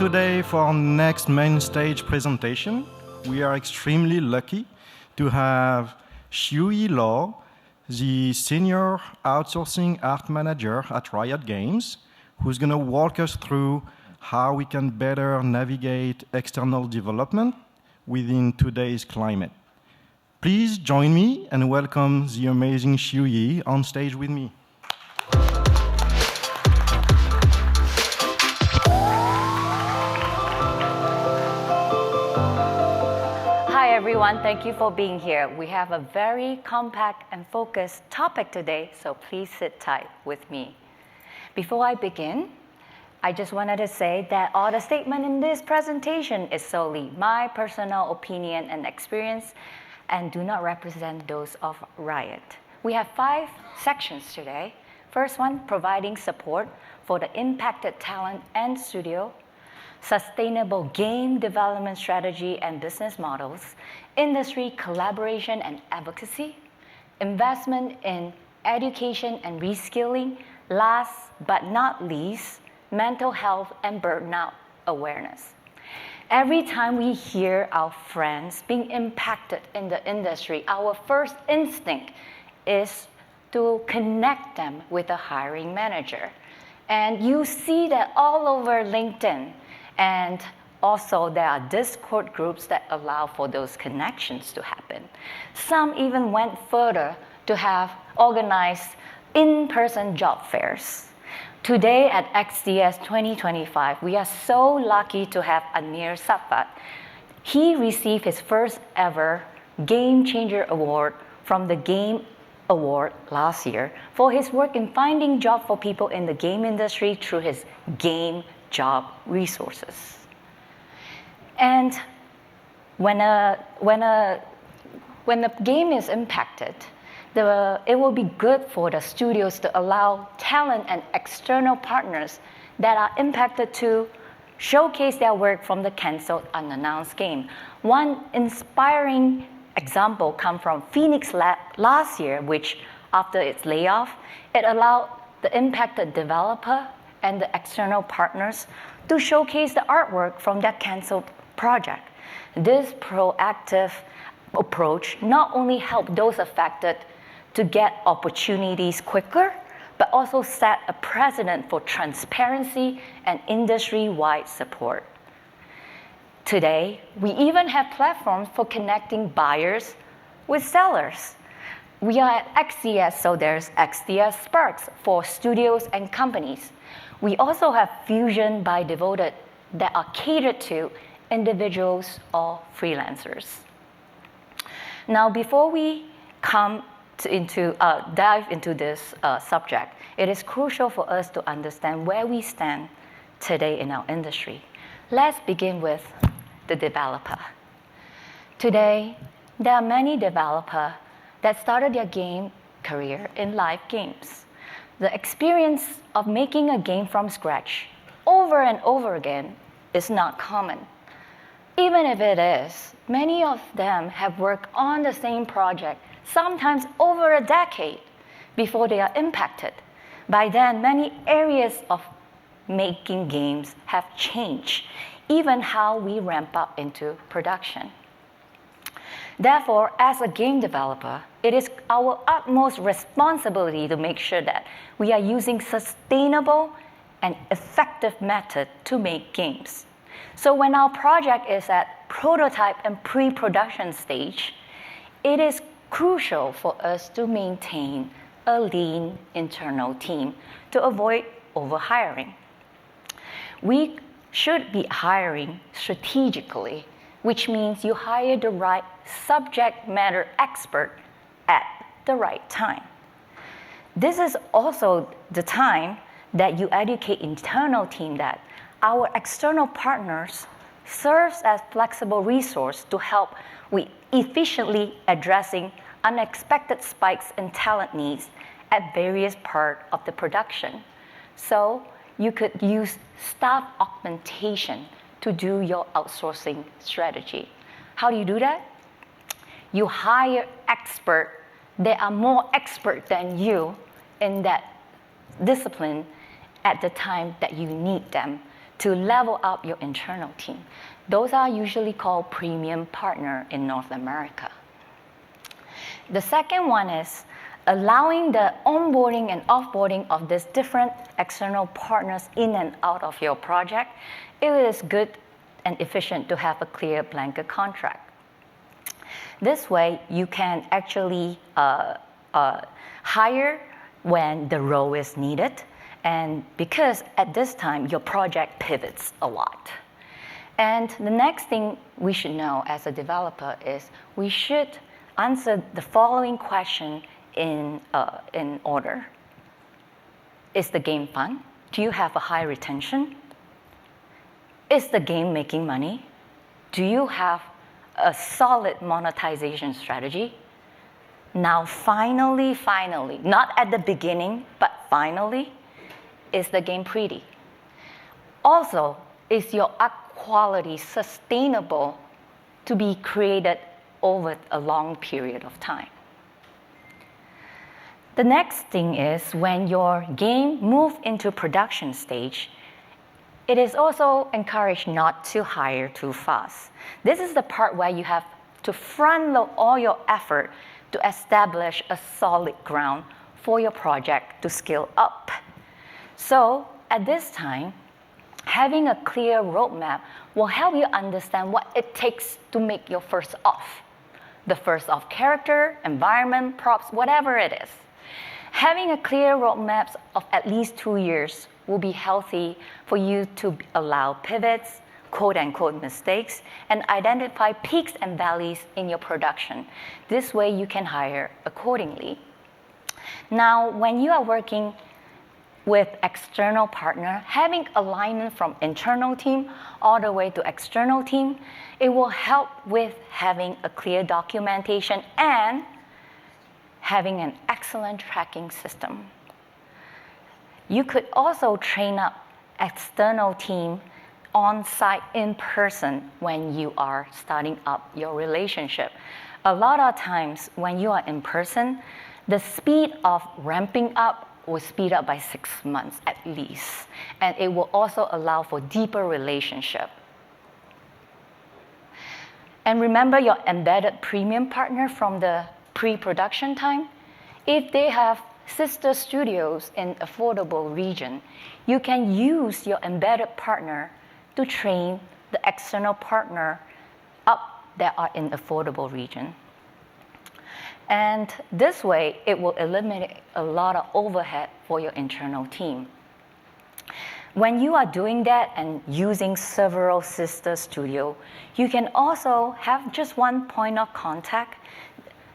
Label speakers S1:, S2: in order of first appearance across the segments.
S1: today for our next main stage presentation. We are extremely lucky to have Shiew Yeu Loh, the Senior Outsourcing Art Manager at Riot Games, who's going to walk us through how we can better navigate external development within today's climate. Please join me and welcome the amazing Shiew Yeu on stage with me.
S2: Hi everyone, thank you for being here. We have a very compact and focused topic today, so please sit tight with me. Before I begin, I just wanted to say that all the statement in this presentation is solely my personal opinion and experience and do not represent those of Riot. We have 5 sections today. First one, providing support for the impacted talent and studio, sustainable game development strategy and business models, industry collaboration and advocacy, investment in education and reskilling, last but not least, mental health and burnout awareness. Every time we hear our friends being impacted in the industry, our first instinct is to connect them with a hiring manager. And you see that all over LinkedIn. And also, there are Discord groups that allow for those connections to happen. Some even went further to have organized in-person job fairs. Today at XDS 2025, we are so lucky to have Anir Satpat. He received his first ever Game Changer Award from the Game Award last year for his work in finding jobs for people in the game industry through his game job resources. And when the game is impacted, it will be good for the studios to allow talent and external partners that are impacted to showcase their work from the canceled unannounced game. One inspiring example comes from Phoenix Lab last year, which after its layoff, it allowed the impacted developer and the external partners to showcase the artwork from that canceled project. This proactive approach not only helped those affected to get opportunities quicker, but also set a precedent for transparency and industry-wide support. Today, we even have platforms for connecting buyers with sellers. We are at XDS, so there's XDS Sparks for studios and companies. We also have Fusion by Devoted that are catered to individuals or freelancers. Now, before we come dive into this subject, it is crucial for us to understand where we stand today in our industry. Let's begin with the developer. Today, there are many developers that started their game career in live games. The experience of making a game from scratch over and over again is not common. Even if it is, many of them have worked on the same project, sometimes over a decade, before they are impacted. By then, many areas of making games have changed, even how we ramp up into production. Therefore, as a game developer, it is our utmost responsibility to make sure that we are using sustainable and effective methods to make games. So when our project is at prototype and pre-production stage, it is crucial for us to maintain a lean internal team to avoid overhiring. We should be hiring strategically, which means you hire the right subject matter expert at the right time. This is also the time that you educate internal team that our external partners serves as flexible resource to help with efficiently addressing unexpected spikes in talent needs at various parts of the production. So you could use staff augmentation to do your outsourcing strategy. How do you do that? You hire experts that are more expert than you in that discipline at the time that you need them to level up your internal team. Those are usually called premium partner in North America. The second one is allowing the onboarding and offboarding of these different external partners in and out of your project. It is good and efficient to have a clear blanket contract. This way, you can actually hire when the role is needed, and because at this time, your project pivots a lot. And the next thing we should know as a developer is we should answer the following question in order. Is the game fun? Do you have a high retention? Is the game making money? Do you have a solid monetization strategy? Now, finally, not at the beginning, but finally, is the game pretty? Also, is your art quality sustainable to be created over a long period of time? The next thing is when your game moves into production stage, it is also encouraged not to hire too fast. This is the part where you have to front load all your effort to establish a solid ground for your project to scale up. So at this time, having a clear roadmap will help you understand what it takes to make your first off. The first off character, environment, props, whatever it is. Having a clear roadmap of at least 2 years will be healthy for you to allow pivots, quote-unquote mistakes, and identify peaks and valleys in your production. This way you can hire accordingly. Now, when you are working with external partner, having alignment from internal team all the way to external team, it will help with having a clear documentation and having an excellent tracking system. You could also train up external team on site in person when you are starting up your relationship. A lot of times when you are in person, the speed of ramping up will speed up by 6 months at least, and it will also allow for deeper relationship. And remember your embedded premium partner from the pre-production time. If they have sister studios in affordable region, you can use your embedded partner to train the external partner up that are in affordable region. And this way, it will eliminate a lot of overhead for your internal team. When you are doing that and using several sister studios, you can also have just one point of contact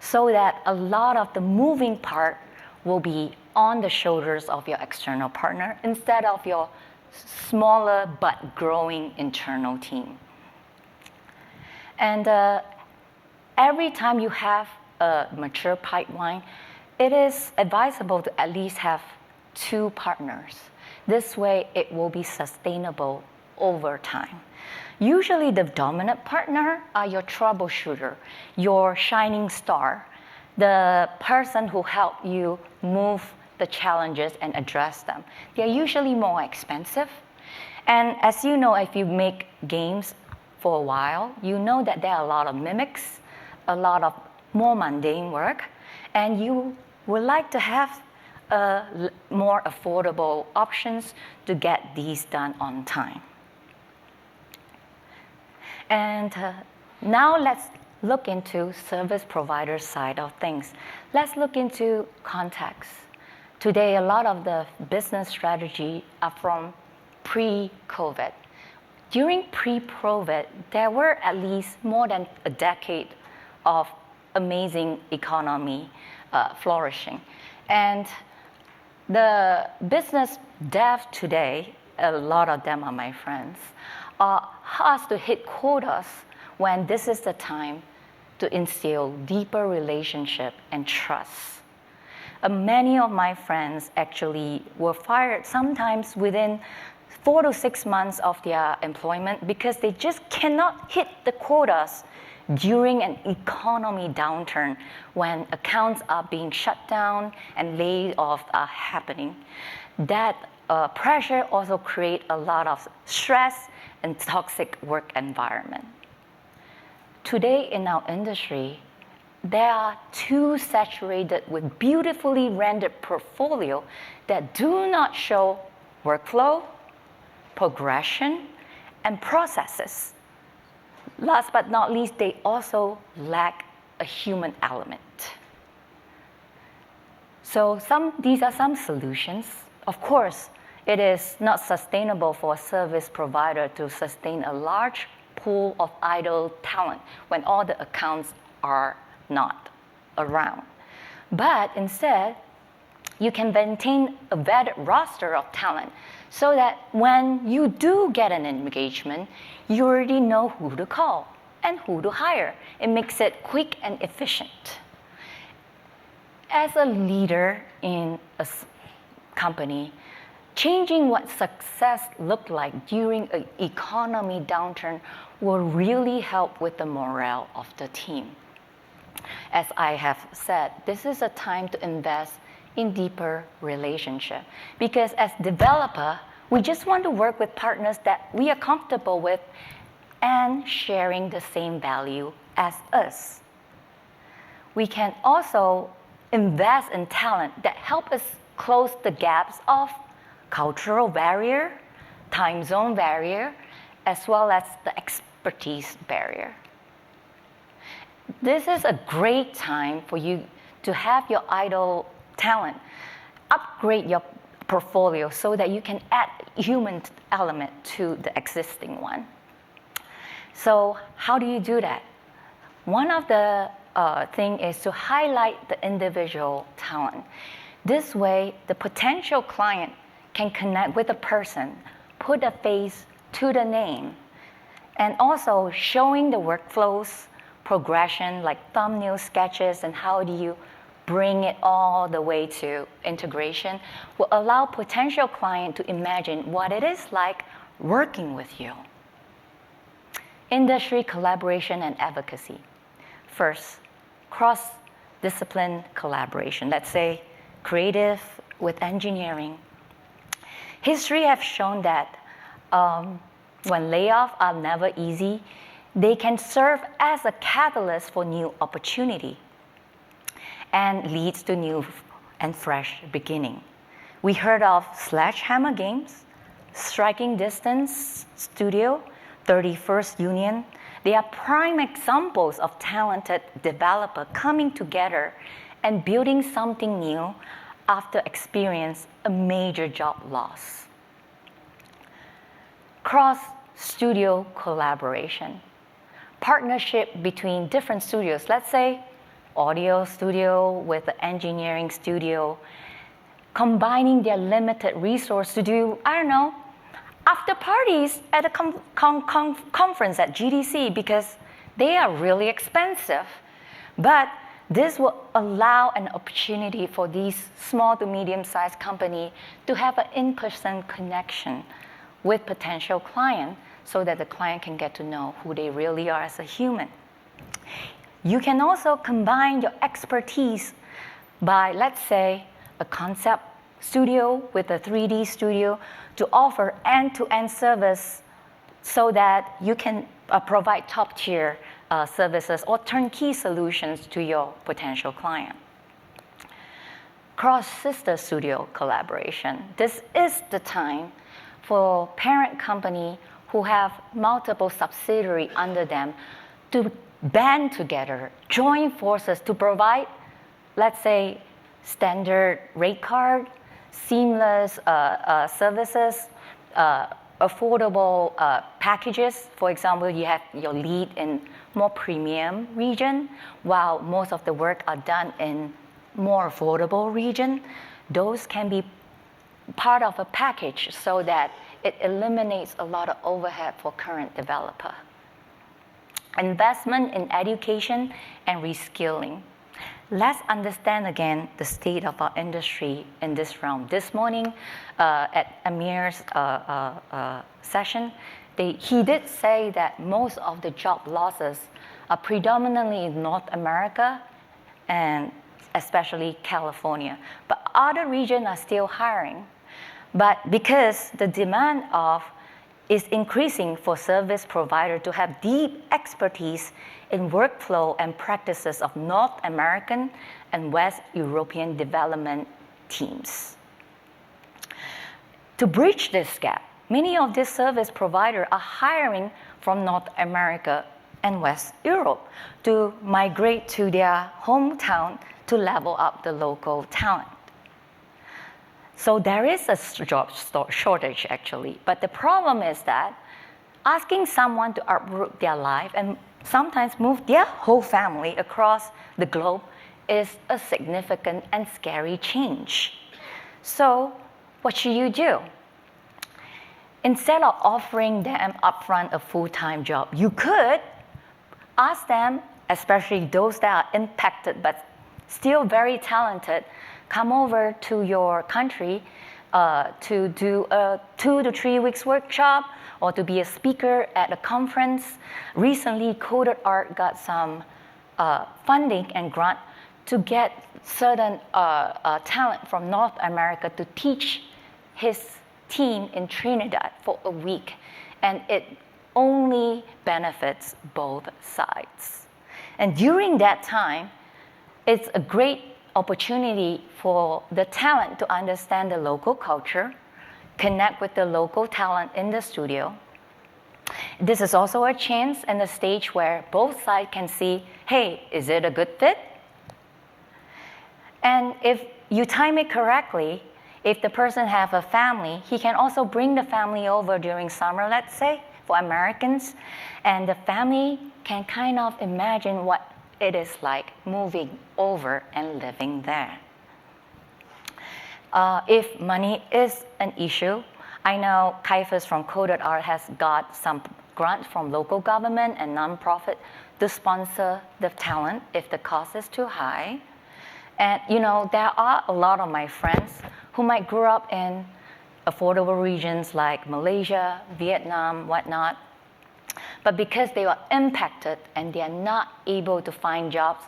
S2: so that a lot of the moving part will be on the shoulders of your external partner instead of your smaller but growing internal team. And every time you have a mature pipeline, it is advisable to at least have 2 partners. This way, it will be sustainable over time. Usually, the dominant partner are your troubleshooter, your shining star, the person who help you move the challenges and address them. They're usually more expensive. And as you know, if you make games for a while, you know that there are a lot of mimics, a lot of more mundane work, and you would like to have more affordable options to get these done on time. And now let's look into service provider side of things. Let's look into context. Today, a lot of the business strategy are from pre-COVID. During pre-COVID, there were at least more than a decade of amazing economy flourishing. And the business dev today, a lot of them are my friends, has to hit quotas when this is the time to instill deeper relationship and trust. Many of my friends actually were fired sometimes within 4 to 6 months of their employment because they just cannot hit the quotas during an economy downturn when accounts are being shut down and layoffs are happening. That pressure also create a lot of stress and toxic work environment. Today in our industry, there are too saturated with beautifully rendered portfolio that do not show workflow, progression, and processes. Last but not least, they also lack a human element. So these are some solutions. Of course, it is not sustainable for a service provider to sustain a large pool of idle talent when all the accounts are not around. But instead, you can maintain a vetted roster of talent so that when you do get an engagement, you already know who to call and who to hire. It makes it quick and efficient. As a leader in a company, changing what success looked like during an economy downturn will really help with the morale of the team. As I have said, this is a time to invest in deeper relationship. Because as developer, we just want to work with partners that we are comfortable with and sharing the same value as us. We can also invest in talent that help us close the gaps of cultural barrier, time zone barrier, as well as the expertise barrier. This is a great time for you to have your idle talent, upgrade your portfolio so that you can add human element to the existing one. So how do you do that? One of the thing is to highlight the individual talent. This way, the potential client can connect with the person, put a face to the name, and also showing the workflows, progression, like thumbnail sketches, and how do you bring it all the way to integration, will allow potential client to imagine what it is like working with you. Industry collaboration and advocacy. First, cross-discipline collaboration. Let's say creative with engineering. History has shown that when layoffs are never easy, they can serve as a catalyst for new opportunity and leads to new and fresh beginning. We heard of Sledgehammer Games, Striking Distance Studio, 31st Union. They are prime examples of talented developers coming together and building something new after experiencing a major job loss. Cross-studio collaboration. Partnership between different studios. Let's say audio studio with the engineering studio, combining their limited resource to do, I don't know, after parties at a conference at GDC because they are really expensive. But this will allow an opportunity for these small to medium-sized companies to have an in-person connection with potential client so that the client can get to know who they really are as a human. You can also combine your expertise by, let's say, a concept studio with a 3D studio to offer end-to-end service so that you can provide top-tier services or turnkey solutions to your potential client. Cross-sister studio collaboration. This is the time for parent company who have multiple subsidiaries under them to band together, join forces to provide, let's say, standard rate card, seamless services, affordable packages. For example, you have your lead in more premium region, while most of the work are done in more affordable region. Those can be part of a package so that it eliminates a lot of overhead for current developer. Investment in education and reskilling. Let's understand again the state of our industry in this realm. This morning at Amir's session, he did say that most of the job losses are predominantly in North America and especially California. But other regions are still hiring. But because the demand is increasing for service providers to have deep expertise in workflow and practices of North American and West European development teams. To bridge this gap, many of these service providers are hiring from North America and West Europe to migrate to their hometown to level up the local talent. So there is a job shortage, actually. But the problem is that asking someone to uproot their life and sometimes move their whole family across the globe is a significant and scary change. So what should you do? Instead of offering them upfront a full-time job, you could ask them, especially those that are impacted but still very talented, come over to your country to do a 2 to 3 weeks workshop or to be a speaker at a conference. Recently, Coded Art got some funding and grant to get certain talent from North America to teach his team in Trinidad for a week. And it only benefits both sides. And during that time, it's a great opportunity for the talent to understand the local culture, connect with the local talent in the studio. This is also a chance and a stage where both sides can see, hey, is it a good fit? And if you time it correctly, if the person have a family, he can also bring the family over during summer, let's say, for Americans, and the family can kind of imagine what it is like moving over and living there. If money is an issue, I know Caiaphas from Coded Art has got some grant from local government and nonprofit to sponsor the talent if the cost is too high. And there are a lot of my friends who might grow up in affordable regions like Malaysia, Vietnam, whatnot. But because they are impacted and they are not able to find jobs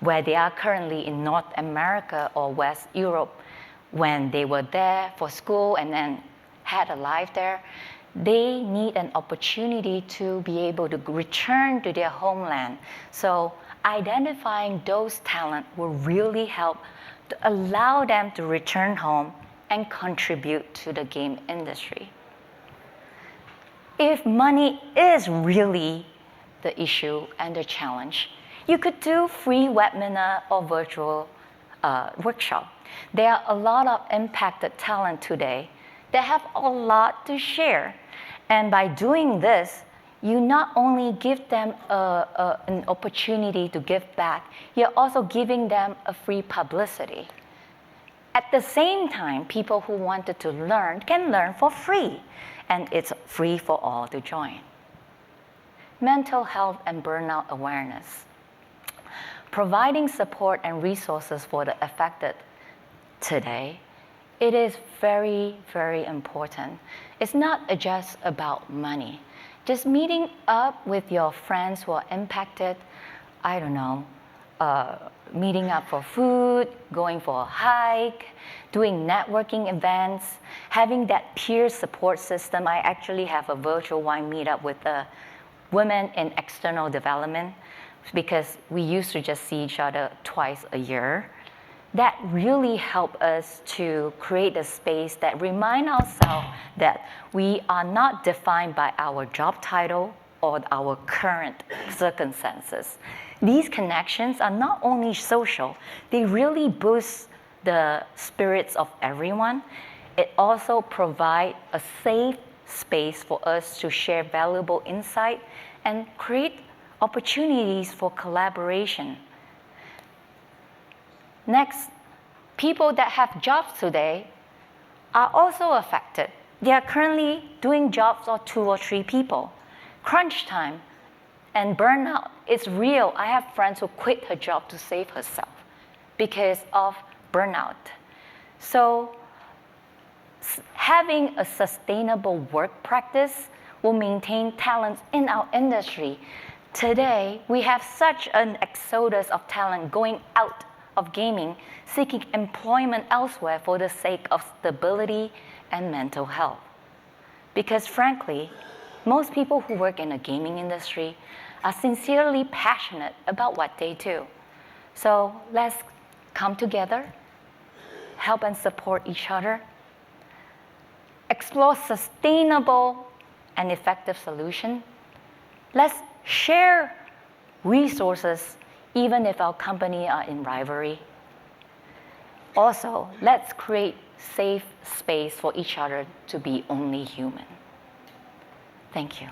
S2: where they are currently in North America or West Europe, when they were there for school and then had a life there, they need an opportunity to be able to return to their homeland. So identifying those talents will really help to allow them to return home and contribute to the game industry. If money is really the issue and the challenge, you could do free webinar or virtual workshop. There are a lot of impacted talent today that have a lot to share. And by doing this, you not only give them an opportunity to give back, you're also giving them a free publicity. At the same time, people who wanted to learn can learn for free, and it's free for all to join. Mental health and burnout awareness. Providing support and resources for the affected today, it is very, very important. It's not just about money. Just meeting up with your friends who are impacted, meeting up for food, going for a hike, doing networking events, having that peer support system. I actually have a virtual wine meetup with women in external development because we used to just see each other twice a year. That really helped us to create a space that remind ourselves that we are not defined by our job title or our current circumstances. These connections are not only social, they really boost the spirits of everyone. It also provides a safe space for us to share valuable insight and create opportunities for collaboration. Next, people that have jobs today are also affected. They are currently doing jobs of 2 or 3 people. Crunch time and burnout is real. I have friends who quit her job to save herself because of burnout. So having a sustainable work practice will maintain talents in our industry. Today, we have such an exodus of talent going out of gaming, seeking employment elsewhere for the sake of stability and mental health. Because frankly, most people who work in the gaming industry are sincerely passionate about what they do. So let's come together, help and support each other, explore sustainable and effective solutions. Let's share resources even if our company are in rivalry. Also, let's create safe space for each other to be only human. Thank you.